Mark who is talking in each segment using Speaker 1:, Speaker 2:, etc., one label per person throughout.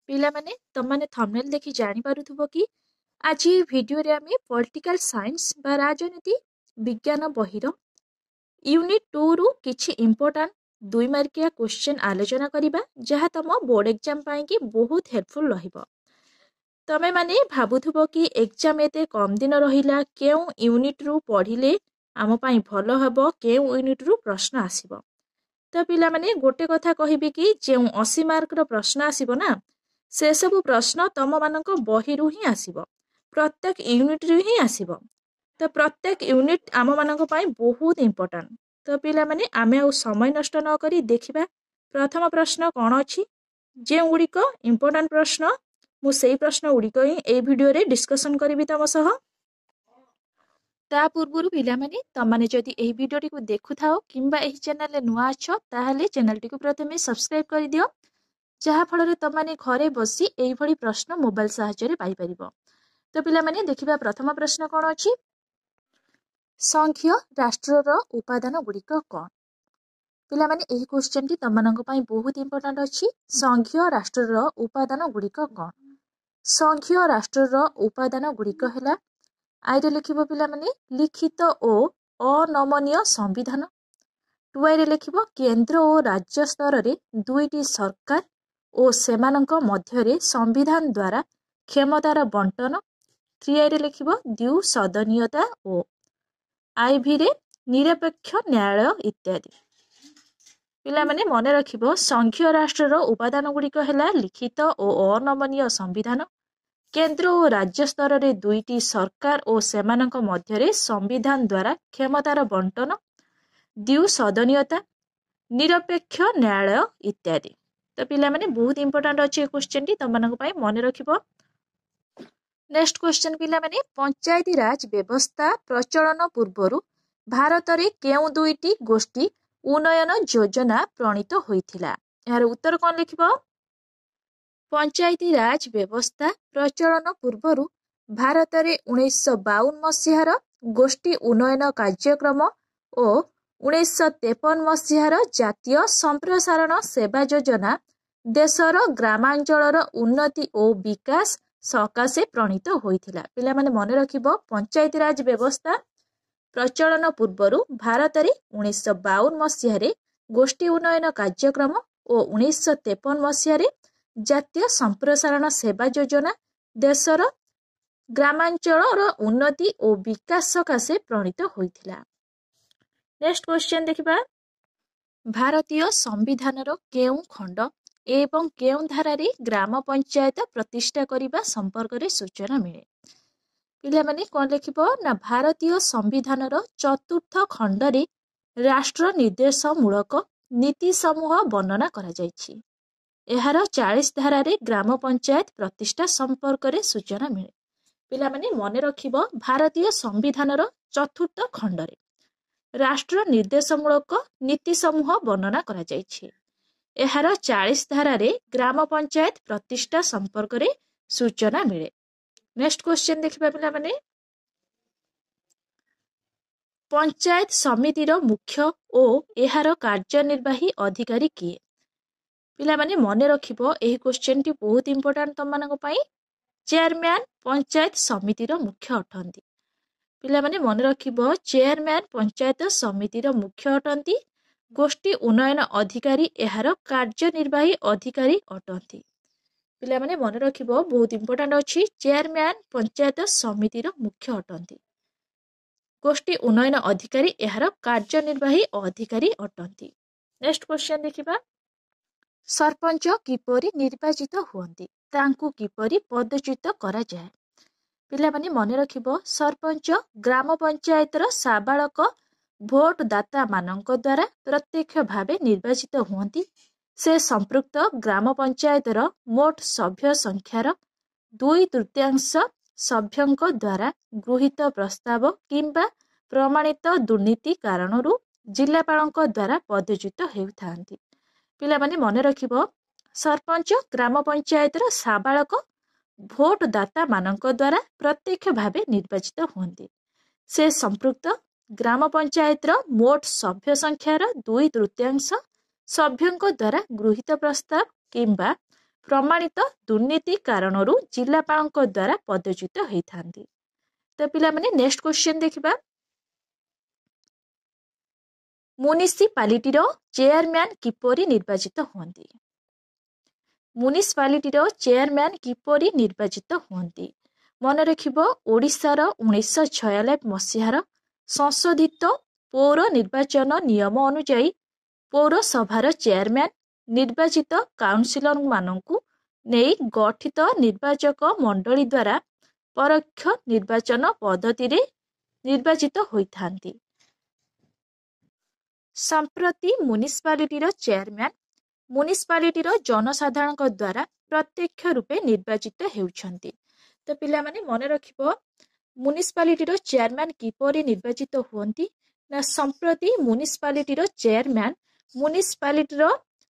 Speaker 1: ପିଲାମାନେ ତମାନେ ଥମ୍ବନେଲ ଦେଖି ଜାଣିପାରୁଥିବ କି ଆଜି ଭିଡିଓରେ ଆମେ ପଲିଟିକାଲ ସାଇନ୍ସ ବା ରାଜନୀତି ବିଜ୍ଞାନ ବହିର ୟୁନିଟ୍ 2 ରୁ କିଛି ଇମ୍ପୋର୍ଟାଣ୍ଟ 2 ମାର୍କିଆ କ୍ୱେଶ୍ଚन ଆଲୋଚନା କରିବା ଯାହା ତମ ବୋର୍ଡ ଏକ୍ଜାମ ପାଇଁ କି ବହୁତ ହେଲ୍ପଫୁଲ ରହିବ। ତମେ ମାନେ ଭାବୁଥିବ କି ଏକ୍ଜାମ ଏତେ କମ ଦିନ ରହିଲା, କେଉଁ ୟୁନିଟ୍ ରୁ ପଢିଲେ ଆମ ପାଇଁ ଭଲ ହେବ, କେଉଁ ୟୁନିଟ୍ ରୁ ପ୍ରଶ୍ନ ଆସିବ। ତ ପିଲାମାନେ ଗୋଟେ କଥା କହିବି କି ଯେଉଁ 80 ମାର୍କର ପ୍ରଶ୍ନ ଆସିବ ନା, ସେ ସବୁ ପ୍ରଶ୍ନ ତମମାନଙ୍କ ବହିରୁ ହିଁ ଆସିବ, ପ୍ରତ୍ୟେକ ୟୁନିଟ୍ରୁ ହିଁ ଆସିବ। ତ ପ୍ରତ୍ୟେକ ୟୁନିଟ୍ ଆମମାନଙ୍କ ପାଇଁ ବହୁତ ଇମ୍ପୋର୍ଟାଣ୍ଟ। ତ ପିଲାମାନେ ଆମେ ଆଉ ସମୟ ନଷ୍ଟ ନ କରି ଦେଖିବା ପ୍ରଥମ ପ୍ରଶ୍ନ କ'ଣ ଅଛି। ଯେଉଁଗୁଡ଼ିକ ଇମ୍ପୋର୍ଟାଣ୍ଟ ପ୍ରଶ୍ନ, ମୁଁ ସେଇ ପ୍ରଶ୍ନ ଗୁଡ଼ିକ ହିଁ ଏଇ ଭିଡ଼ିଓରେ ଡିସ୍କସନ୍ କରିବି ତମ ସହ। ତା ପୂର୍ବରୁ ପିଲାମାନେ ତମମାନେ ଯଦି ଏହି ଭିଡ଼ିଓଟିକୁ ଦେଖୁଥାଅ କିମ୍ବା ଏହି ଚ୍ୟାନେଲରେ ନୂଆ ଅଛ ତାହେଲେ ଚ୍ୟାନେଲଟିକୁ ପ୍ରଥମେ ସବସ୍କ୍ରାଇବ୍ କରିଦିଅ, ଯାହାଫଳରେ ତମମାନେ ଘରେ ବସି ଏଇଭଳି ପ୍ରଶ୍ନ ମୋବାଇଲ ସାହାଯ୍ୟରେ ପାଇପାରିବ। ତ ପିଲାମାନେ ଦେଖିବା ପ୍ରଥମ ପ୍ରଶ୍ନ କ'ଣ ଅଛି। ସଂଘୀୟ ରାଷ୍ଟ୍ରର ଉପାଦାନ ଗୁଡ଼ିକ କ'ଣ? ପିଲାମାନେ ଏହି କ୍ୱେଶ୍ଚନଟି ତମମାନଙ୍କ ପାଇଁ ବହୁତ ଇମ୍ପୋର୍ଟାଣ୍ଟ ଅଛି। ସଂଘୀୟ ରାଷ୍ଟ୍ରର ଉପାଦାନ ଗୁଡ଼ିକ କ'ଣ? ସଂଘୀୟ ରାଷ୍ଟ୍ରର ଉପାଦାନ ଗୁଡ଼ିକ ହେଲା, ଆଇରେ ଲେଖିବ ପିଲାମାନେ ଲିଖିତ ଓ ଅନମନୀୟ ସମ୍ବିଧାନ। ଟୁଆଇରେ ଲେଖିବ କେନ୍ଦ୍ର ଓ ରାଜ୍ୟ ସ୍ତରରେ ଦୁଇଟି ସରକାର ଓ ସେମାନଙ୍କ ମଧ୍ୟରେ ସମ୍ବିଧାନ ଦ୍ୱାରା କ୍ଷମତାର ବଣ୍ଟନ। ଥ୍ରୀଆଇରେ ଲେଖିବ ଦ୍ୱିସଦନୀୟତା ଓ ଆଇଭିରେ ନିରପେକ୍ଷ ନ୍ୟାୟାଳୟ ଇତ୍ୟାଦି। ପିଲାମାନେ ମନେ ରଖିବ ସଂଘୀୟ ରାଷ୍ଟ୍ରର ଉପାଦାନ ଗୁଡ଼ିକ ହେଲା ଲିଖିତ ଓ ଅନମନୀୟ ସମ୍ବିଧାନ, କେନ୍ଦ୍ର ଓ ରାଜ୍ୟ ସ୍ତରରେ ଦୁଇଟି ସରକାର ଓ ସେମାନଙ୍କ ମଧ୍ୟରେ ସମ୍ବିଧାନ ଦ୍ୱାରା କ୍ଷମତାର ବଣ୍ଟନ, ଦ୍ୱିସଦନୀୟତା, ନିରପେକ୍ଷ ନ୍ୟାୟାଳୟ ଇତ୍ୟାଦି। ତ ପିଲାମାନେ ବହୁତ ଇମ୍ପୋର୍ଟାଣ୍ଟ ଅଛି ଏ କ୍ୱେଶ୍ଚନଟି, ତମମାନଙ୍କ ପାଇଁ ମନେ ରଖିବ। ନେକ୍ସଟ କ୍ୱେଶ୍ଚନ ପିଲାମାନେ, ପଞ୍ଚାୟତି ରାଜ ବ୍ୟବସ୍ଥା ପ୍ରଚଳନ ପୂର୍ବରୁ ଭାରତରେ କେଉଁ ଦୁଇଟି ଗୋଷ୍ଠୀ ଉନ୍ନୟନ ଯୋଜନା ପ୍ରଣୀତ ହୋଇଥିଲା? ଏହାର ଉତ୍ତର କ'ଣ ଲେଖିବ? ପଞ୍ଚାୟତି ରାଜ ବ୍ୟବସ୍ଥା ପ୍ରଚଳନ ପୂର୍ବରୁ ଭାରତରେ 1952 ମସିହାର ଗୋଷ୍ଠୀ ଉନ୍ନୟନ କାର୍ଯ୍ୟକ୍ରମ ଓ 1953 ମସିହାର ଜାତୀୟ ସମ୍ପ୍ରସାରଣ ସେବା ଯୋଜନା ଦେଶର ଗ୍ରାମାଞ୍ଚଳର ଉନ୍ନତି ଓ ବିକାଶ ସକାଶେ ପ୍ରଣୀତ ହୋଇଥିଲା। ପିଲାମାନେ ମନେ ରଖିବ ପଞ୍ଚାୟତି ରାଜ ବ୍ୟବସ୍ଥା ପ୍ରଚଳନ ପୂର୍ବରୁ ଭାରତରେ 1952 ମସିହାରେ ଗୋଷ୍ଠୀ ଉନ୍ନୟନ କାର୍ଯ୍ୟକ୍ରମ ଓ 1953 ମସିହାରେ ଜାତୀୟ ସମ୍ପ୍ରସାରଣ ସେବା ଯୋଜନା ଦେଶର ଗ୍ରାମାଞ୍ଚଳର ଉନ୍ନତି ଓ ବିକାଶ ସକାଶେ ପ୍ରଣୀତ ହୋଇଥିଲା। ନେକ୍ସଟ କ୍ୱେଶ୍ଚନ ଦେଖିବା, ଭାରତୀୟ ସମ୍ବିଧାନର କେଉଁ ଖଣ୍ଡ ଏବଂ କେଉଁ ଧାରାରେ ଗ୍ରାମ ପଞ୍ଚାୟତ ପ୍ରତିଷ୍ଠା କରିବା ସମ୍ପର୍କରେ ସୂଚନା ମିଳେ? ପିଲାମାନେ କ'ଣ ଲେଖିବ ନା, ଭାରତୀୟ ସମ୍ବିଧାନର 4ର୍ଥ ଖଣ୍ଡରେ ରାଷ୍ଟ୍ର ନିର୍ଦ୍ଦେଶମୂଳକ ନୀତି ସମୂହ ବର୍ଣ୍ଣନା କରାଯାଇଛି। ଏହାର 40 ଧାରାରେ ଗ୍ରାମ ପଞ୍ଚାୟତ ପ୍ରତିଷ୍ଠା ସମ୍ପର୍କରେ ସୂଚନା ମିଳେ। ପିଲାମାନେ ମନେ ରଖିବ ଭାରତୀୟ ସମ୍ବିଧାନର 4ର୍ଥ ଖଣ୍ଡରେ ରାଷ୍ଟ୍ର ନିର୍ଦ୍ଦେଶମୂଳକ ନୀତି ସମୂହ ବର୍ଣ୍ଣନା କରାଯାଇଛି। ଏହାର 40 ଧାରାରେ ଗ୍ରାମ ପଞ୍ଚାୟତ ପ୍ରତିଷ୍ଠା ସମ୍ପର୍କରେ ସୂଚନା ମିଳେ। ନେକ୍ସଟ କ୍ୱେଶ୍ଚନ ଦେଖିବା ପିଲାମାନେ, ପଞ୍ଚାୟତ ସମିତିର ମୁଖ୍ୟ ଓ ଏହାର କାର୍ଯ୍ୟନିର୍ବାହୀ ଅଧିକାରୀ କିଏ? ପିଲାମାନେ ମନେ ରଖିବ ଏହି କ୍ୱେଶ୍ଚନଟି ବହୁତ ଇମ୍ପୋର୍ଟାଣ୍ଟ ତମମାନଙ୍କ ପାଇଁ। ଚେୟାରମ୍ୟାନ ପଞ୍ଚାୟତ ସମିତିର ମୁଖ୍ୟ ଅଟନ୍ତି। ପିଲାମାନେ ମନେ ରଖିବ ଚେୟାରମ୍ୟାନ ପଞ୍ଚାୟତ ସମିତିର ମୁଖ୍ୟ ଅଟନ୍ତି। ଗୋଷ୍ଠୀ ଉନ୍ନୟନ ଅଧିକାରୀ ଏହାର କାର୍ଯ୍ୟନିର୍ବାହୀ ଅଧିକାରୀ ଅଟନ୍ତି। ପିଲାମାନେ ମନେ ରଖିବ ବହୁତ ଇମ୍ପୋର୍ଟାଣ୍ଟ ଅଛି, ଚେୟାରମ୍ୟାନ ପଞ୍ଚାୟତ ସମିତିର ମୁଖ୍ୟ ଅଟନ୍ତି। ଗୋଷ୍ଠୀ ଉନ୍ନୟନ ଅଧିକାରୀ ଏହାର କାର୍ଯ୍ୟନିର୍ବାହୀ ଅଧିକାରୀ ଅଟନ୍ତି। ନେକ୍ସଟ କ୍ୱେଶ୍ଚନ ଦେଖିବା, ସରପଞ୍ଚ କିପରି ନିର୍ବାଚିତ ହୁଅନ୍ତି? ତାଙ୍କୁ କିପରି ପଦଚ୍ୟୁତ କରାଯାଏ? ପିଲାମାନେ ମନେ ରଖିବ ସରପଞ୍ଚ ଗ୍ରାମ ପଞ୍ଚାୟତର ସାବାଳକ ଭୋଟଦାତା ମାନଙ୍କ ଦ୍ୱାରା ପ୍ରତ୍ୟକ୍ଷ ଭାବେ ନିର୍ବାଚିତ ହୁଅନ୍ତି। ସେ ସମ୍ପୃକ୍ତ ଗ୍ରାମ ପଞ୍ଚାୟତର ମୋଟ ସଭ୍ୟ ସଂଖ୍ୟାର 2/3 ସଭ୍ୟଙ୍କ ଦ୍ୱାରା ଗୃହୀତ ପ୍ରସ୍ତାବ କିମ୍ବା ପ୍ରମାଣିତ ଦୁର୍ନୀତି କାରଣରୁ ଜିଲ୍ଲାପାଳଙ୍କ ଦ୍ୱାରା ପଦଚ୍ୟୁତ ହେଉଥାନ୍ତି। ପିଲାମାନେ ମନେ ରଖିବ ସରପଞ୍ଚ ଗ୍ରାମ ପଞ୍ଚାୟତର ସାବାଳକ ଭୋଟଦାତା ମାନଙ୍କ ଦ୍ୱାରା ପ୍ରତ୍ୟକ୍ଷ ଭାବେ ନିର୍ବାଚିତ ହୁଅନ୍ତି। ସେ ସମ୍ପୃକ୍ତ ଗ୍ରାମ ପଞ୍ଚାୟତର ମୋଟ ସଭ୍ୟ ସଂଖ୍ୟାର 2/3 ସଭ୍ୟଙ୍କ ଦ୍ୱାରା ଗୃହୀତ ପ୍ରସ୍ତାବ କିମ୍ବା प्रमाणित दुर्नीति कारणरू जिलापालଙ୍କ द्वारा पदच्युत होइथांती। तो पिला माने नेक्स्ट क्वेश्चन देखिबा। म्युनिसिपालिटीर चेयरमैन किपरि निर्वाचित हुअन्ती? म्युनिसिपालिटीर चेयरमैन किपरि निर्वाचित हुअन्ती? मन रखिबो ओडिशार 1946 मसीहार संशोधित पौर निर्वाचन नियम अनुଯାयी पौरसभार चेयरमैन निर्वाचित काउंसिलर मानकु नेई गठित निर्वाचक मंडली द्वारा परोक्ष निर्वाचन पद्धति रे निर्वाचित होइथांती। संप्रति म्युनिसिपालिटीर चेयरमैन म्युनिसिपालिटीर जनसाधारण द्वारा प्रत्यक्ष रूपे निर्वाचित हेउछंती। तो पिला माने मन रखिबो म्युनिसिपालिटीर चेयरमैन किपरि निर्वाचित हुअन्ती ना संप्रति म्युनिसिपालिटीर चेयरमैन म्युनिसिपालिटीर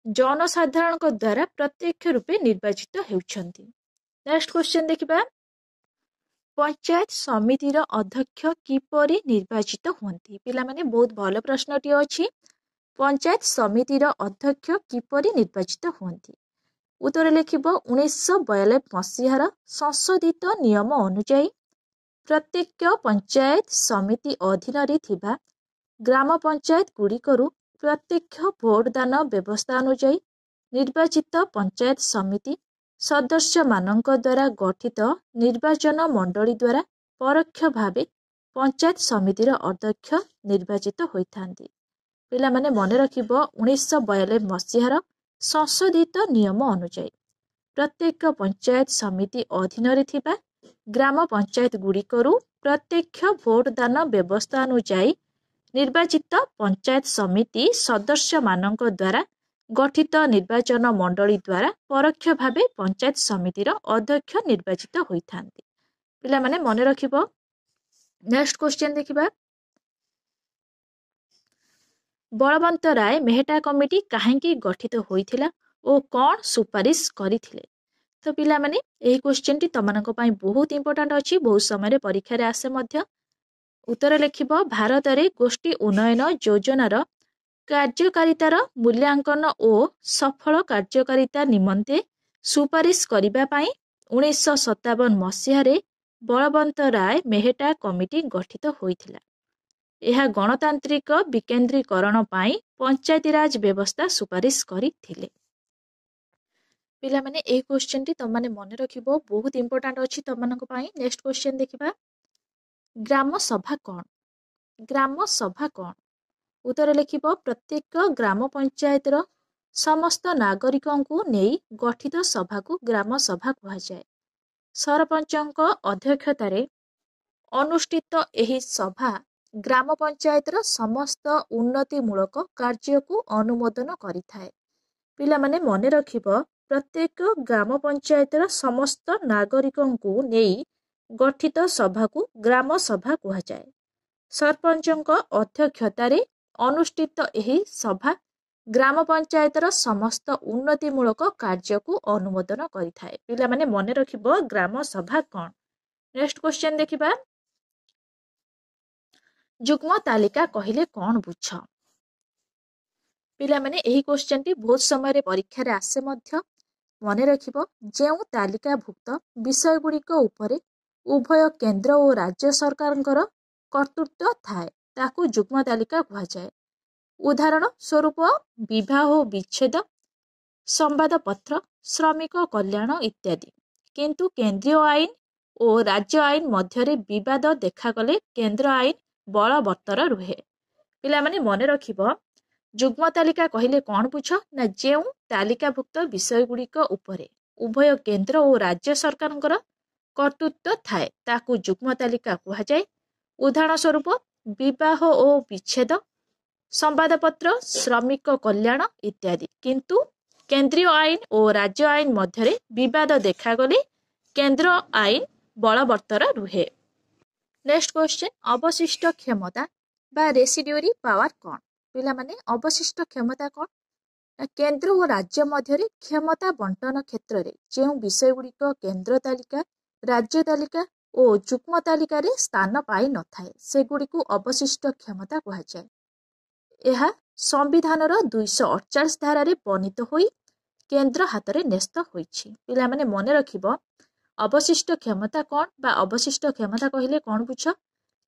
Speaker 1: जनसाधारण द्वारा प्रत्यक्ष रूपे निर्वाचित हेउछंती। नेक्स्ट क्वेश्चन देखिबा। पंचायत समितिर अध्यक्ष किपरि निर्वाचित हुअन्ती? पिला माने बहुत भलो प्रश्नटी अछि। पंचायत समितिर अध्यक्ष किपरि निर्वाचित हुअन्ती? उत्तर लिखिबो 1942 मसीहार संशोधित नियम अनुଯାयी प्रत्येक पंचायत समिति अधीन रे थिबा ग्राम पंचायत गुड़िकरू प्रत्यक्ष भोटदान व्यवस्था अनुଯାयी निर्वाचित पंचायत समिति सदस्य मानक द्वारा गठित निर्वाचन मंडली द्वारा परोक्ष भावे पंचायत समितिर अध्यक्ष निर्वाचित होइथांती। पिला माने मन रखिबो 1942 मसीहार संशोधित नियम अनुଯାयी प्रत्येक पंचायत समिति अधीन रे थिबा ग्राम पंचायत गुड़िकरू प्रत्यक्ष भोटदान व्यवस्था अनुଯାयी निर्वाचित पंचायत समिति सदस्य मानक द्वारा गठित निर्वाचन मंडली द्वारा परोक्ष भावे पंचायत समितिर अध्यक्ष निर्वाचित होइथांती। पिला माने मन रखिबो। नेक्स्ट क्वेश्चन देखिबा। बलवंत राय मेहटा कमिटी काहेकि गठित होइथिला ओ कोन सुपारिश करिथिले? तो पिला माने एही क्वेश्चन टी तमनक पई बहुत इंपोर्टेंट अछि, बहुत समय रे परीक्षा रे आसे मध्य। उत्तर लिखिबो भारत रे गोष्ठी उन्नयन योजनार कार्यकारितार मूल्यांकन ओ सफल कार्यकारिता निमंते सुपारिश करिबा पई 1957 मसीहारे बलवंत राय मेहटा कमिटी गठित होइथिला। यह गणतांत्रिक विकेंद्रीकरण पाई पंचायती राज व्यवस्था सुपारिश करिथिले। पिला माने ए क्वेश्चन टी तमने मन रखिबो, बहुत इंपोर्टेंट अछि तमनक पाई। नेक्स्ट क्वेश्चन देखिबा। ग्राम सभा कोन? ग्राम सभा कोन? उत्तर लिखिबो प्रत्येक ग्राम पंचायतर समस्त नागरिकंकु नेई गठित सभा को ग्राम सभा कहा जाए। सरपंचक अध्यक्षतारे अनुष्ठित एही सभा ग्राम पंचायतर समस्त उन्नतिमूलक कार्य को अनुमोदन करिथाए। पिला माने मने रखिबो प्रत्येक ग्राम पंचायतर समस्त नागरिकंकु नेई गठित सभा को ग्राम सभा कहा जाए। सरपंचक अध्यक्षतारे अनुष्ठित एही सभा ग्राम पंचायतर समस्त उन्नतिमूलक कार्य को अनुमोदन करिथाए। पिला माने मने रखिबो ग्राम सभा कोन? नेक्स्ट क्वेश्चन देखिबा। जुग्म तालिका कहिले कोन बुझ? पिला माने एही क्वेश्चन टी बहुत समय रे परीक्षा रे आसे मध्य। मने रखिबो जेउ तालिका भुक्त विषय गुड़िक उपरे उभय केंद्र और राज्य सरकारंकर कर्तृत्व थाए ताकू जुग्म तालिका कहा जाए। उदाहरण स्वरूप विवाह विच्छेद, संवाद पत्र, श्रमिक कल्याण इत्यादि। किंतु केंद्रीय आईन और राज्य आईन मध्य विवाद देखागले केंद्र आईन बलवत्तर रुहे। पिला माने मने रखिबो जुग्म तालिका कहिले कोन बुझ ना जेउ तालिकाभुक्त विषय गुड़िक उपरे उभय केंद्र और राज्य सरकारंकर कर्तृत्व थाए ताकू जुग्म तालिका कहा जाए। उदाहरण स्वरूप विवाह और विच्छेद, संवादपत्र, श्रमिक कल्याण इत्यादि। किंतु केंद्रीय आईन और राज्य आईन मध्य विवाद देखागले केंद्र आईन बलवत्तर रुहे। Next question. अवशिष्ट क्षमता बा रेसिड्यूरी पावर कोन? पिला माने अवशिष्ट क्षमता कोन? केंद्र और राज्य मध्य क्षमता बंटन क्षेत्र रे जेउ विषय गुड़िक केंद्र तालिका, राज्य तालिका और जुग्म तालिका रे स्थान पाई न थाए सेगुड़ी को अवशिष्ट क्षमता कहा जाए। यह संविधान 248 धारा रे वर्णित होई केन्द्र हाथ में न्यस्त होइछि। पिला माने मने रखिबो अवशिष्ट क्षमता कौन बा अवशिष्ट क्षमता कहले कौन बुझ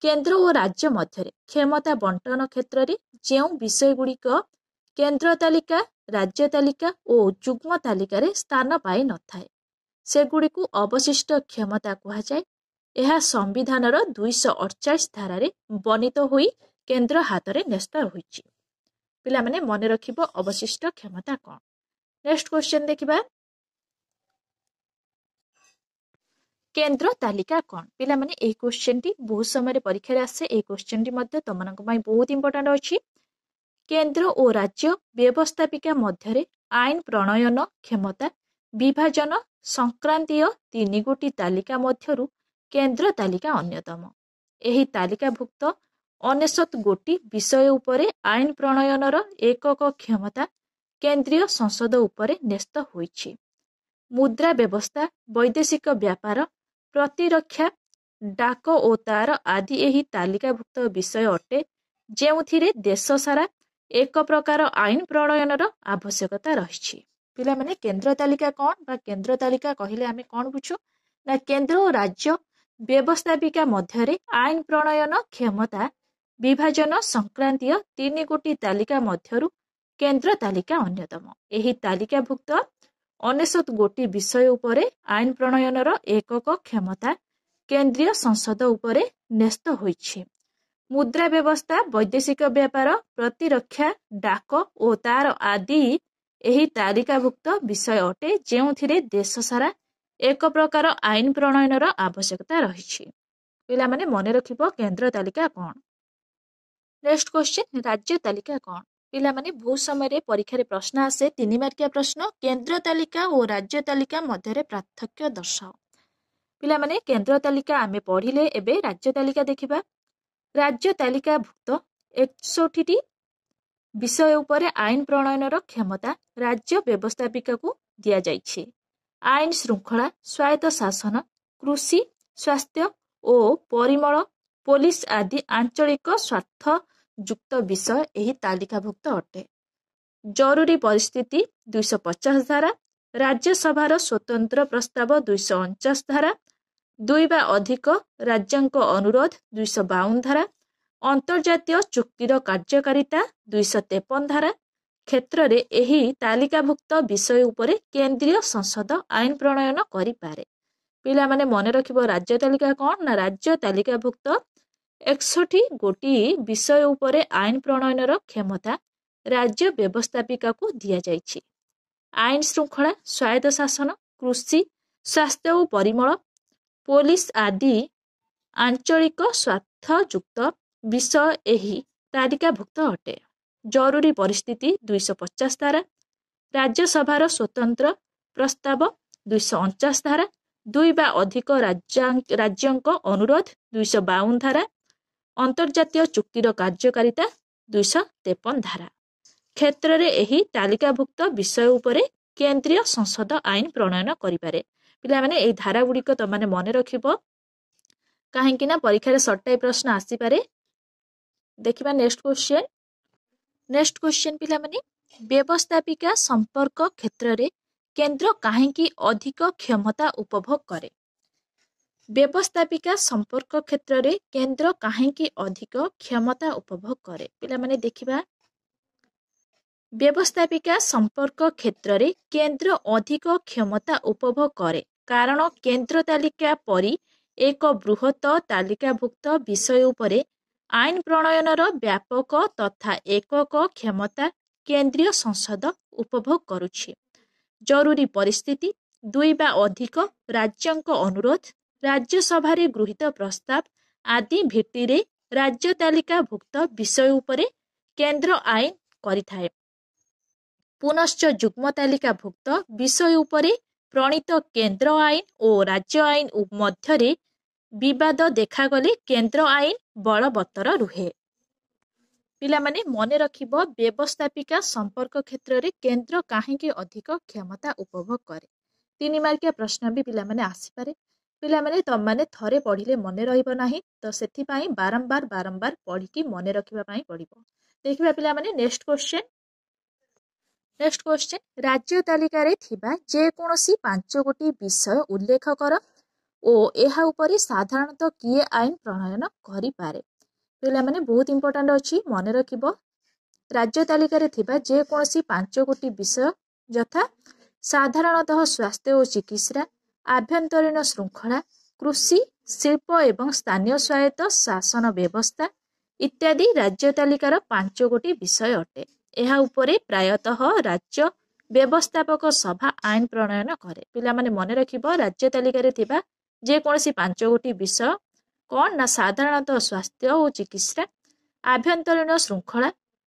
Speaker 1: केन्द्र और राज्य मध्य क्षमता बंटन क्षेत्र में जो विषय गुड़िक केन्द्र तालिका राज्य तालिका और जुग्म तालिका रे स्थान पाई न थाए सेगुड़ी अवशिष्ट क्षमता कहुए। यह संविधान 248 धारा रे बनित होई केन्द्र हाथ में न्यस्त होइछि। पिला माने मने रखिबो अवशिष्ट क्षमता कौन। नेक्स्ट क्वेश्चन देखिबा केन्द्र तालिका कौन। पिला माने एही क्वेश्चन टी बहुत समय परीक्षा आसे। ए क्वेश्चन टी मध्य तमनक पई बहुत इंपोर्टेंट अछि। केन्द्र और राज्य व्यवस्थापिका मध्य आईन प्रणयन क्षमता विभाजन संक्रांतीय 3 गोटी तालिका मध्यरु केन्द्र तालिका अन्यतम। एही तालिकाभुक्त 99 गोटी विषय उपरे आईन प्रणयनर एकक क्षमता केंद्रीय संसद उपरे न्यस्त होइछि। मुद्रा व्यवस्था वैदेशिक व्यापार प्रतिरक्षा डाक और तार आदि एही तालिकाभुक्त विषय अटे जेउथिरे देश सारा एक प्रकार आईन प्रणयनर आवश्यकता रही। पिला माने केन्द्र तालिका कौन बा केन्द्र तालिका कहले आमे कौन बुझो ना केन्द्र और राज्य व्यवस्थापिका मध्य आईन प्रणयन क्षमता विभाजन संक्रांतीय 3 गोटी तालिका मध्यरु केन्द्र तालिका अन्यतम। एही तालिकाभुक्त 99 गोटी विषय उपरे आईन प्रणयनर एकक क्षमता केंद्रीय संसद उपरे न्यस्त होइछि। मुद्रा व्यवस्था वैदेशिक व्यापार प्रतिरक्षा डाक और तार आदि एही तालिकाभुक्त विषय अटे जेउथिरे देश सारा एक प्रकार आईन प्रणयनर आवश्यकता रही। पिला माने मने रखिबो केंद्र तालिका कौन। नेक्स्ट क्वेश्चन राज्य तालिका कौन। पिला माने बहुत समय परीक्षा प्रश्न आसे 3 मार्किया प्रश्न केंद्र तालिका और राज्य तालिका मध्य पार्थक्य दर्शाओ। पिला माने केंद्र तालिका आमे पढ़िले एबे राज्य तालिका देखिबा। राज्य तालिका भुक्त 61 विषय उपरे आईन प्रणयनर क्षमता राज्य व्यवस्थापिका को दिया जाइछि। आईन श्रृंखला स्वायत्त शासन कृषि स्वास्थ्य और परिमल पुलिस आदि आंचलिक स्वार्थ युक्त विषय एही तालिकाभुक्त अटे। जरूरी परिस्थिति 250 धारा राज्यसभार स्वतंत्र प्रस्ताव 249 धारा 2 बा अधिक राज्यंक अनुरोध 252 धारा अंतर्जातीय चुक्तिर कार्यकारिता 253 धारा क्षेत्र रे एही तालिकाभुक्त विषय उपरे केंद्रीय संसद आईन प्रणयन करि पारे। पिला माने मने रखिबो राज्य तालिका कौन ना राज्य तालिकाभुक्त 61 गोटी विषय उपरे आईन प्रणयनर क्षमता राज्य व्यवस्थापिका को दिया जाइछि। आईन श्रृंखला स्वायत्त शासन कृषि स्वास्थ्य और परिमल पुलिस आदि आंचलिक स्वार्थयुक्त विषय एही तालिकाभुक्त अटे। जरूरी परिस्थिति 250 धारा राज्यसभार स्वतंत्र प्रस्ताव 249 धारा 2 बा अधिक राज्यंक अनुरोध 252 धारा अंतर्जातीय चुक्तिर कार्यकारिता 253 धारा क्षेत्र रे एही तालिकाभुक्त विषय उपरे केंद्रीय संसद आईन प्रणयन करिपारे। पिला माने एही धारा गुड़िक तो माने मने रखिबो काहेकि ना परीक्षा रे शॉर्ट टाइप प्रश्न आसी पारे। देखिबा नेक्स्ट क्वेश्चन पिला माने व्यवस्थापिका संपर्क क्षेत्र रे केंद्र काहेकि अधिक क्षमता उपभोग करे। व्यवस्थापिका संपर्क क्षेत्र रे केंद्र काहेकि अधिक क्षमता उपभोग करे। पिला माने देखिबा व्यवस्थापिका संपर्क क्षेत्र रे केंद्र अधिक क्षमता उपभोग करे कारण केंद्र तालिका परी एक बृहत तालिकाभुक्त विषय उपरे आईन प्रणयनर व्यापक तथा एकक क्षमता केंद्रीय संसद उपभोग करुछि। जरूरी परिस्थिति 2 बा अधिक राज्यंक अनुरोध राज्यसभा गृहीत प्रस्ताव आदि भित्तिरे राज्य तालिकाभुक्त विषय उपरे केंद्र आईन करिथाए। पुनश्च युग्म तालिकाभुक्त विषय उपरे प्रणीत केंद्र आईन और राज्य आईन मध्य विवाद देखागले केंद्र आईन बलवत्तर रुहे। पिला माने मने रखिबो व्यवस्थापिका संपर्क क्षेत्र रे केंद्र काहेकि अधिक क्षमता उपभोग करे। 3 मार्किया प्रश्न भी पिला माने आसी पारे। पिला माने तम माने थरे पढ़िले मने रहिबो नाही तो सेथि पई बारंबार पढ़ी की मने रखिबा पई पड़िबो। देखिबा पिला माने नेक्स्ट क्वेश्चन नेक्स्ट क्वेश्चन राज्य तालिकार जेकोसी 5 गोटी विषय उल्लेख कर ओ एहा उपरि साधारणतः किए आईन प्रणयन करिपारे। पिला माने बहुत इंपोर्टेंट अछि मन रखिबो राज्य तालिकार जेकोसी 5 गोटी विषय यथा साधारणतः स्वास्थ्य और चिकित्सा आभ्यंतरीण श्रृंखला कृषि शिल्प एवं स्थानीय स्वायत्त शासन व्यवस्था इत्यादि राज्य तालिकार 5 गोटी विषय अटे। एहा उपरे प्रायतः राज्य व्यवस्थापक सभा आईन प्रणयन करे। पिला माने मन रखिबो राज्य तालिकार जेकोसी 5 गोटी विषय कौन ना साधारणतः स्वास्थ्य और चिकित्सा आभ्यंतरीण श्रृंखला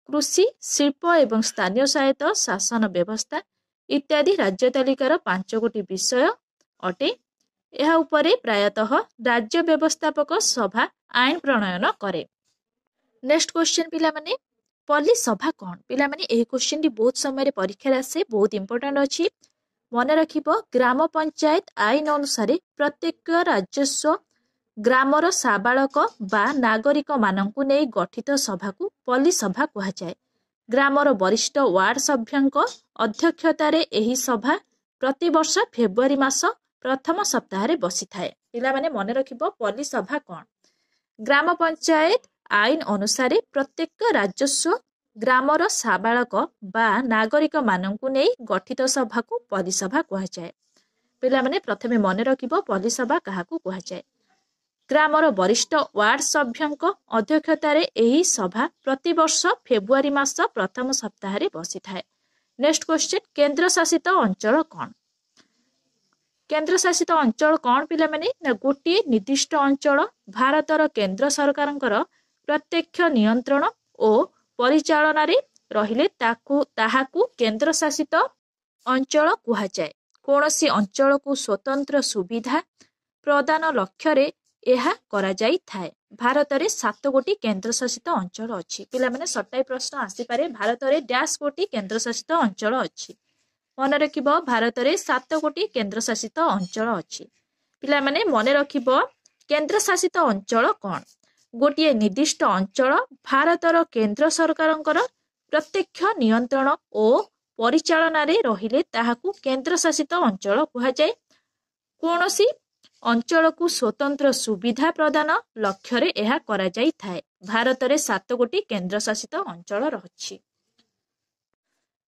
Speaker 1: कृषि शिल्प एवं स्थानीय स्वायत्त शासन व्यवस्था इत्यादि राज्य तालिकार 5 गोटी विषय अटे। यह उपरे प्रायतः राज्य व्यवस्थापक सभा आईन प्रणयन करे। नेक्स्ट क्वेश्चन पिला माने पल्ली सभा कौन। पिला माने एही क्वेश्चन टी बहुत समय परीक्षा आसे बहुत इंपोर्टेंट अछि मन रखिबो ग्राम पंचायत आईन अनुसार प्रत्येक राजस्व ग्रामर साबालक बा नागरिक मानंकु नै गठित सभा को पल्ली सभा कहा जाए। ग्रामर वरिष्ठ वार्ड सभ्यंक अध्यक्षतार एही सभा प्रति वर्ष फेब्रुआरी मास प्रथम सप्ताह रे बसी थाए। पिला माने मन रखिबो पल्ली सभा कौन। ग्राम पंचायत आईन अनुसार प्रत्येक राजस्व ग्रामर साबालक बा नागरिक मानंकु नै गठित सभा को पल्ली सभा कहा जाए। पिला माने प्रथमे मन रखिबो पल्ली सभा काहाकू कहा जाए। ग्रामर वरिष्ठ वार्ड सभ्यंक अध्यक्षतार एही सभा प्रति वर्ष फेब्रुआरी मास प्रथम सप्ताह रे बसी थाए। नेक्स्ट क्वेश्चन केंद्र शासित अंचल कौन। केंद्र शासित अंचल कौन पिला माने ना गोटे निर्दिष्ट अंचल भारतर केंद्र सरकारंकर प्रत्यक्ष नियंत्रण और परिचालन रे रहिले ताहाकू केंद्र शासित अंचल कहा जाए। कौनसी अंचल को स्वतंत्र सुविधा प्रदान लक्ष्य रे यह करा जाई थाए। भारत रे 7 गोटी केंद्र शासित अंचल अछि। पिला माने सटाई प्रश्न आसी पारे भारत रे डैश गोटी केंद्र शासित अंचल अछि। मन रखिबो भारत रे 7 गोटी केंद्र शासित अंचल अछि। पिला माने मन रखिबो केंद्र शासित अंचल कौन। गोटे निर्दिष्ट अंचल भारतर केंद्र सरकारंकर प्रत्यक्ष नियंत्रण और परिचालन रे रहिले ताहाकू केंद्र शासित अंचल कहा जाए। कौनसी अंचल को स्वतंत्र सुविधा प्रदान लक्ष्य रे यह करा जाई थाए। भारत रे 7 गोटी केंद्र शासित अंचल रहिछि।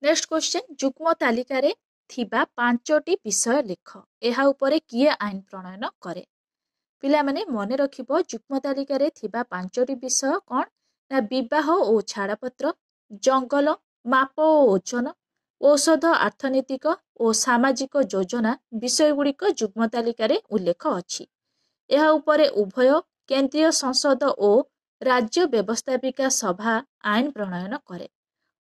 Speaker 1: नेक्स्ट क्वेश्चन जुग्म तालिका रे थिबा 5टी विषय लेख एहा उपरे किए आईन प्रणयन करे। पिला माने मने रखिबो जुग्म तालिका रे थिबा 5टी विषय कौन ना विवाह और छाड़पत्र जंगल माप और ओजन औषध अर्थनैतिक और सामाजिक योजना विषय गुड़िक जुग्म तालिका रे उल्लेख अछि। यह उपरे उभय केंद्रीय संसद और राज्य व्यवस्थापिका सभा आईन प्रणयन करे।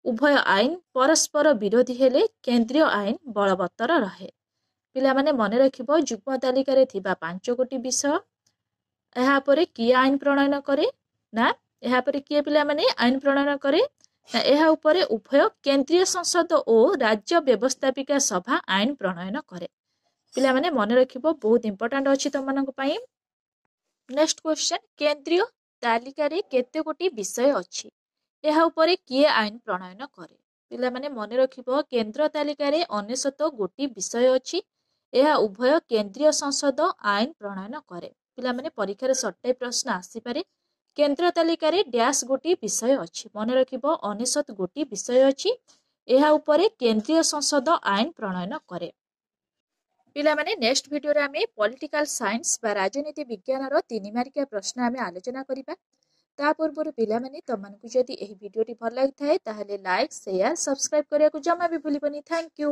Speaker 1: उभय आईन परस्पर विरोधी हेले केंद्रीय आईन बलवत्तर रहे। पिला माने मने रखिबो जुग्म तालिका रे थिबा 5 गोटी विषय एहा परे किए आईन प्रणयन करे ना एहा परे किए पिला माने आईन प्रणयन करे ना एहा उपरे उभय केंद्रीय संसद और राज्य व्यवस्थापिका सभा आईन प्रणयन करे। पिला माने मने रखिबो बहुत इंपोर्टेंट अछि तमनक पई। नेक्स्ट क्वेश्चन केंद्रीय तालिका रे केते गोटी विषय अछि एहा उपरे किए आईन प्रणयन करे। पिला माने मने रखिबो केंद्र तालिका रे 99 गोटी विषय अछि। एहा उभय केंद्रीय संसद आईन प्रणयन करे। पिला माने परीक्षा रे सट्टाई प्रश्न आसी पारे केंद्र तालिका रे डैश गोटी विषय अछि। मने रखिबो 99 गोटी विषय अछि। एहा उपरे केंद्रीय संसद आईन प्रणयन करे। पिला माने नेक्स्ट वीडियो रे आमे पॉलिटिकल साइंस बा राजनीति विज्ञान रो 3 मार्किया प्रश्न आमे आलोचना करिबा। ता पूर्व पिला माने तमनकु जदि एही वीडियो टी भल लागि थाए ताहले लाइक शेयर सब्सक्राइब करिया को जमा भी भूलिबनी। Thank you.